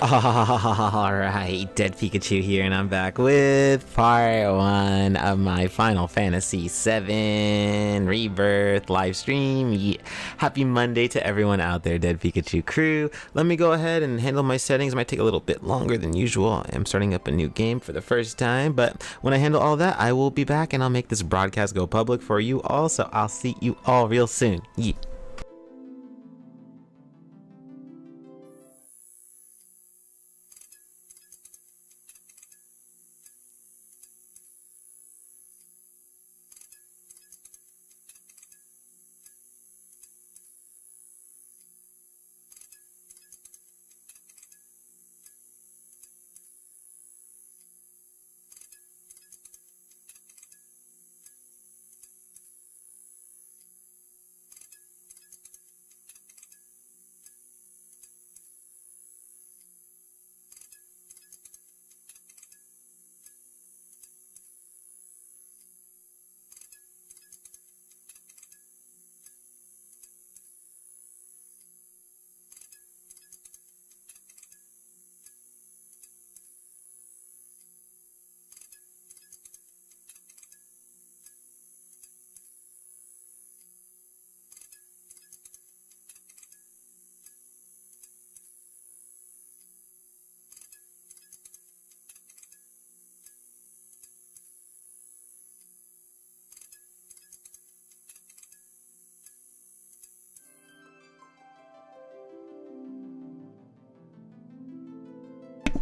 Alright, Dead Pikachu here, and I'm back with part 1 of my Final Fantasy VII Rebirth live stream. Yeah. Happy Monday to everyone out there, Dead Pikachu crew. Let me go ahead and handle my settings. It might take a little bit longer than usual. I am starting up a new game for the first time, but when I handle all that, I will be back and I'll make this broadcast go public for you all, so I'll see you all real soon. Yeah.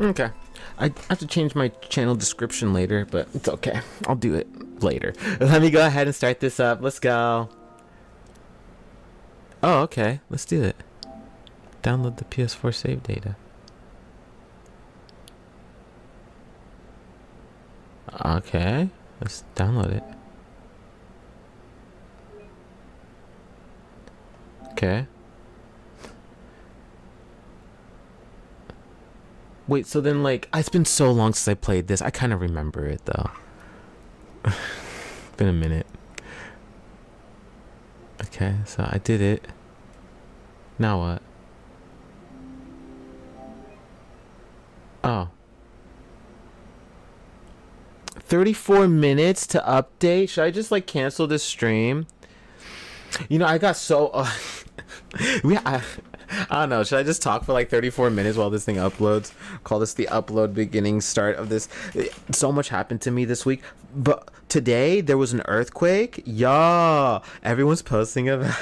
Okay. I have to change my channel description later, but it's okay. I'll do it later. Let me go ahead and start this up. Let's go. Oh, okay. Let's do it. Download the PS4 save data. Okay. Let's download it. Okay. Wait, so then, like, it's been so long since I played this. I kind of remember it, though. Been a minute. Okay, so I did it. Now what? Oh. 34 minutes to update? Should I just, like, cancel this stream? You know, I got so... I don't know. Should I just talk for like 34 minutes while this thing uploads? Call this the upload beginning start of this. So much happened to me this week. But today there was an earthquake. Yeah. Everyone's posting about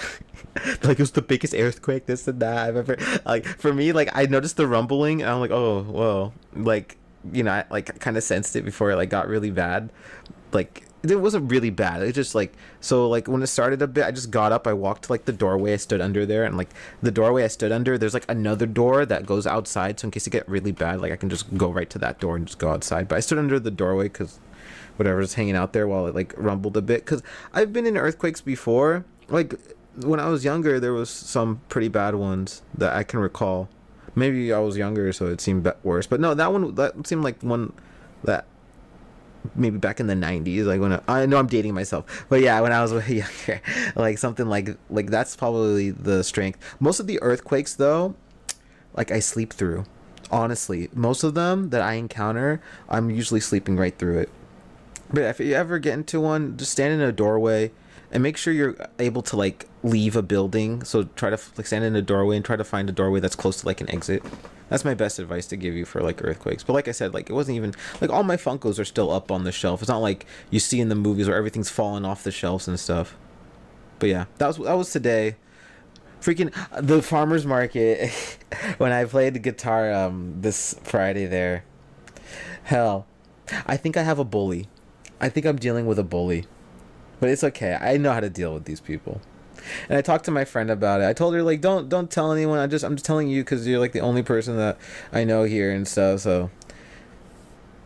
like it was the biggest earthquake, this and that I've ever, like, for me, like, I noticed the rumbling and I'm like, oh, whoa. Like, you know, I like kind of sensed it before it like got really bad. Like, it wasn't really bad. It just like, so like when it started a bit, I just got up, I walked to like the doorway, I stood under there, and like the doorway I stood under, there's like another door that goes outside, so in case it get really bad, like I can just go right to that door and just go outside. But I stood under the doorway because whatever's hanging out there while it like rumbled a bit, because I've been in earthquakes before. Like when I was younger, there was some pretty bad ones that I can recall. Maybe I was younger, so it seemed worse, but no, that seemed like one that maybe back in the 90s, like when I know I'm dating myself, but yeah, when I was way younger, like something like that's probably the strength. Most of the earthquakes though, like, I sleep through. Honestly, most of them that I encounter, I'm usually sleeping right through it. But if you ever get into one, just stand in a doorway and make sure you're able to like leave a building. So try to like stand in a doorway and try to find a doorway that's close to like an exit. That's my best advice to give you for like earthquakes. But like I said, like it wasn't even like all my Funkos are still up on the shelf. It's not like you see in the movies where everything's falling off the shelves and stuff. But yeah, that was today. Freaking the farmers market when I played the guitar this Friday there. Hell, I think I have a bully. I think I'm dealing with a bully. But it's okay. I know how to deal with these people. And I talked to my friend about it. I told her like, don't tell anyone. I'm just telling you because you're like the only person that I know here and stuff. So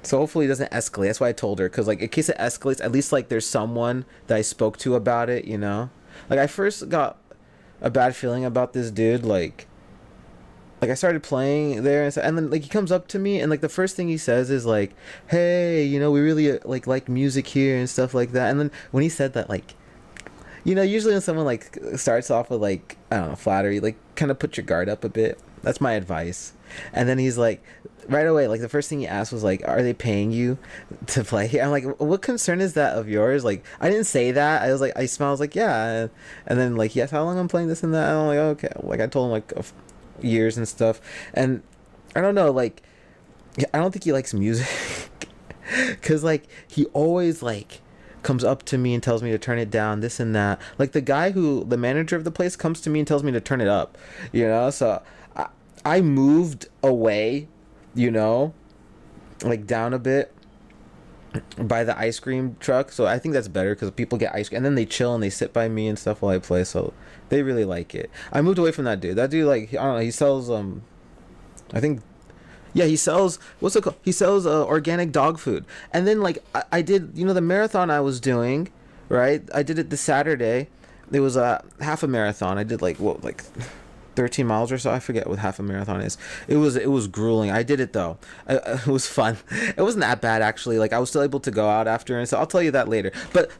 hopefully it doesn't escalate. That's why I told her, because like in case it escalates, at least like there's someone that I spoke to about it. You know, like I first got a bad feeling about this dude. Like I started playing there, and then like he comes up to me, and like the first thing he says is like, "Hey, you know, we really like music here and stuff like that." And then when he said that, like You know, usually when someone like starts off with like, I don't know, flattery, like kind of put your guard up a bit. That's my advice. And then he's like, right away, like the first thing he asked was like, "Are they paying you to play here?" I'm like, "What concern is that of yours?" Like, I didn't say that. I was like, I smiled, I was like, "Yeah," and then like, "Yes, how long I'm playing this and that?" And I'm like, "Okay." Like I told him like years and stuff, and I don't know, like, I don't think he likes music, cause like he always like comes up to me and tells me to turn it down, this and that. Like the manager of the place comes to me and tells me to turn it up, you know. So I moved away, you know, like down a bit by the ice cream truck. So I think that's better because people get ice cream and then they chill and they sit by me and stuff while I play. So they really like it. I moved away from that dude. That dude, like, I don't know, he sells I think, yeah, he sells, what's it called? He sells organic dog food. And then like I did, you know, the marathon I was doing, right? I did it this Saturday. It was a half a marathon. I did like what, like 13 miles or so. I forget what half a marathon is. It was grueling. I did it though. It was fun. It wasn't that bad actually. Like I was still able to go out after, and so I'll tell you that later. But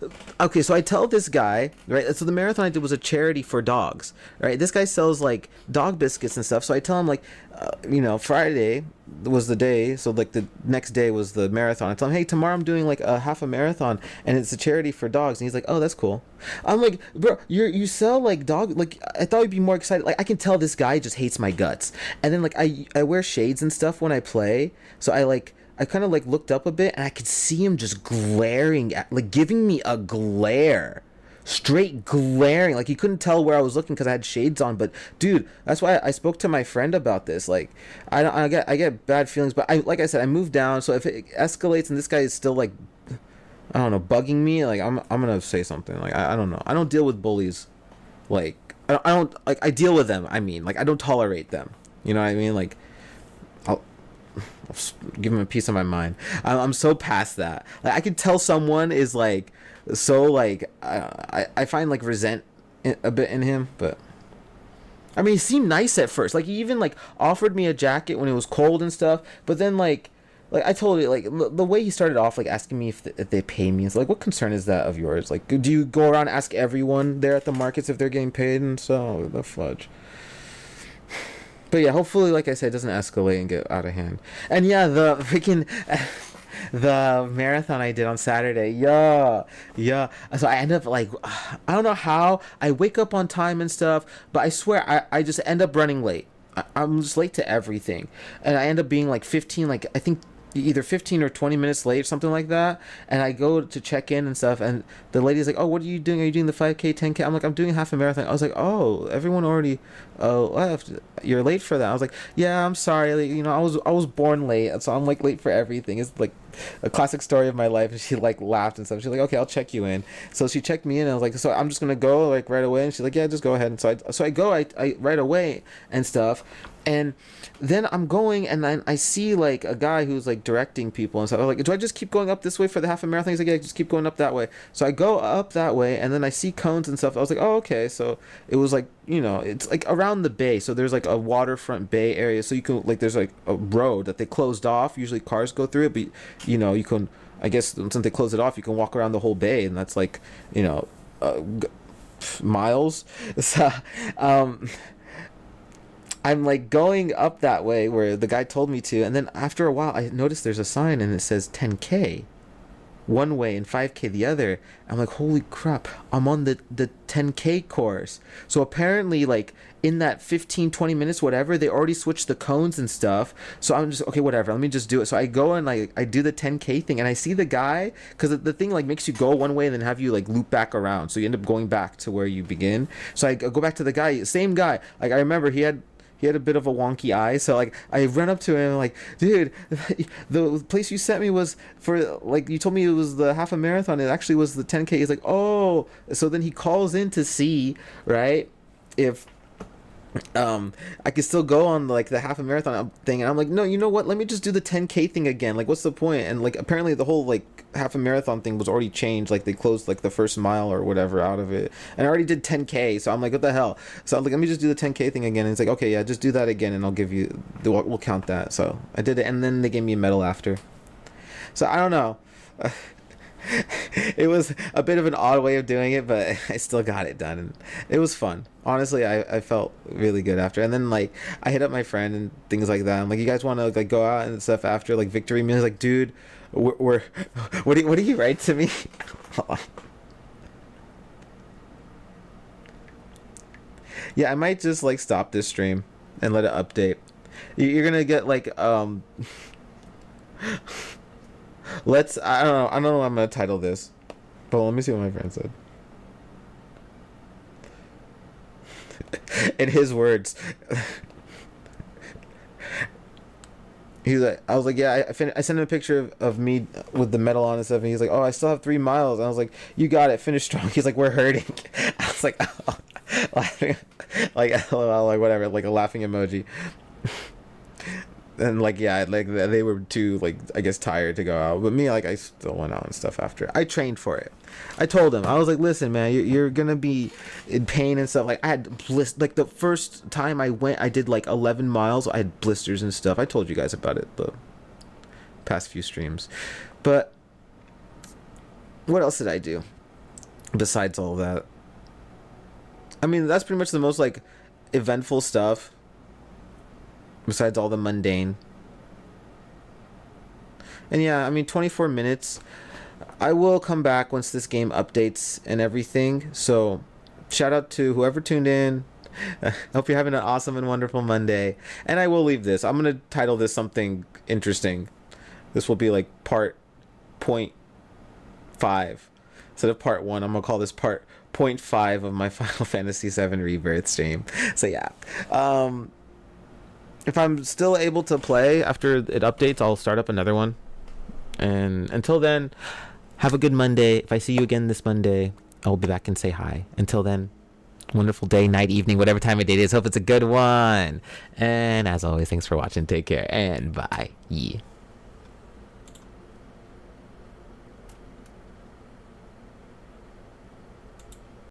okay, so I tell this guy, right? So the marathon I did was a charity for dogs, right? This guy sells like dog biscuits and stuff. So I tell him like, you know, Friday was the day, so like the next day was the marathon. I tell him, hey, tomorrow I'm doing like a half a marathon and it's a charity for dogs. And he's like, oh, that's cool. I'm like, bro, you sell like dog, like I thought you'd be more excited. Like I can tell this guy just hates my guts. And then like I wear shades and stuff when I play, so I kind of like looked up a bit and I could see him just glaring at, like giving me a glare, straight glaring. Like you couldn't tell where I was looking because I had shades on. But dude, that's why I spoke to my friend about this. Like I get bad feelings, but like I said, I moved down. So if it escalates and this guy is still like, I don't know, bugging me, like I'm gonna say something. Like I don't know. I don't deal with bullies. Like I don't like, I deal with them. I mean, like I don't tolerate them. You know what I mean? Like I'll give him a piece of my mind. I'm so past that. Like I could tell someone is like so like I find like resent a bit in him, but I mean he seemed nice at first. Like he even like offered me a jacket when it was cold and stuff. But then like I told you, like the way he started off, like asking me if they pay me. It's like, what concern is that of yours? Like, do you go around and ask everyone there at the markets if they're getting paid? And so the fudge. But yeah, hopefully, like I said, it doesn't escalate and get out of hand. And yeah, the freaking the marathon I did on Saturday, yeah. So I end up like, I don't know how I wake up on time and stuff, but I swear I just end up running late. I'm just late to everything, and I end up being like 15, like I think either 15 or 20 minutes late, something like that. And I go to check in and stuff, and the lady's like, oh, what are you doing? Are you doing the 5K, 10K? I'm like, I'm doing half a marathon. I was like, oh, everyone already left. You're late for that. I was like, yeah, I'm sorry. Like, you know, I was born late, so I'm like late for everything. It's like a classic story of my life. And she like laughed and stuff. She's like, okay, I'll check you in. So she checked me in, and I was like, so I'm just gonna go like right away. And she's like, yeah, just go ahead. And so I go I right away and stuff. And then I'm going, and then I see like a guy who's like directing people and stuff. I'm like, do I just keep going up this way for the half a marathon? He's like, yeah, just keep going up that way. So I go up that way, and then I see cones and stuff. I was like, oh, okay. So it was like, you know, it's like around the bay. So there's like a waterfront bay area. So you can like, there's like a road that they closed off. Usually cars go through it, but you know, you can, I guess since they close it off, you can walk around the whole bay, and that's like, you know, miles. So, I'm like going up that way where the guy told me to, and then after a while I noticed there's a sign and it says 10K one way and 5K the other. I'm like, holy crap, I'm on the 10K course. So apparently like in that 15-20 minutes whatever, they already switched the cones and stuff. So I'm just, okay, whatever, let me just do it. So I go and I do the 10K thing, and I see the guy, because the thing like makes you go one way and then have you like loop back around, so you end up going back to where you begin. So I go back to the guy, same guy. Like I remember he had a bit of a wonky eye, so like I run up to him like, dude, the place you sent me was for, like, you told me it was the half a marathon, it actually was the 10K. He's like, oh. So then he calls in to see, right, if I could still go on like the half a marathon thing, and I'm like, no, you know what, let me just do the 10K thing again. Like, what's the point? And like apparently the whole like half a marathon thing was already changed. Like they closed like the first mile or whatever out of it, and I already did 10K. So I'm like, what the hell? So I'm like, let me just do the 10K thing again. And it's like, okay, yeah, just do that again, and I'll give you we'll count that. So I did it, and then they gave me a medal after. So I don't know. It was a bit of an odd way of doing it, but I still got it done, and it was fun. Honestly, I felt really good after. And then like I hit up my friend and things like that. I'm like, you guys want to like go out and stuff after like victory meal? He's like, dude, we're what do you write to me? Yeah, I might just like stop this stream and let it update. You're gonna get like let's I don't know what I'm gonna title this, but let me see what my friend said. In his words, he's like, I was like, yeah, I sent him a picture of me with the medal on and stuff, and he's like, oh, I still have 3 miles. And I was like, you got it, finish strong. He's like, we're hurting. I was like, oh. Laughing, like LOL, like whatever, like a laughing emoji. And like, yeah, like they were too, like, I guess tired to go out, but me, like, I still went out and stuff after. I trained for it. I told him, I was like, listen, man, you're gonna be in pain and stuff. Like, I had like the first time I went, I did like 11 miles. I had blisters and stuff. I told you guys about it the past few streams. But what else did I do besides all of that? I mean, that's pretty much the most like eventful stuff besides all the mundane. And yeah, I mean, 24 minutes. I will come back once this game updates and everything. So shout out to whoever tuned in. Hope you're having an awesome and wonderful Monday. And I will leave this. I'm going to title this something interesting. This will be like part 0.5. Instead of part 1, I'm going to call this part 0.5 of my Final Fantasy VII Rebirth stream. So yeah. If I'm still able to play after it updates, I'll start up another one. And until then, have a good Monday. If I see you again this Monday, I'll be back and say hi. Until then, wonderful day, night, evening, whatever time of day it is. Hope it's a good one. And as always, thanks for watching. Take care and bye. Yeah.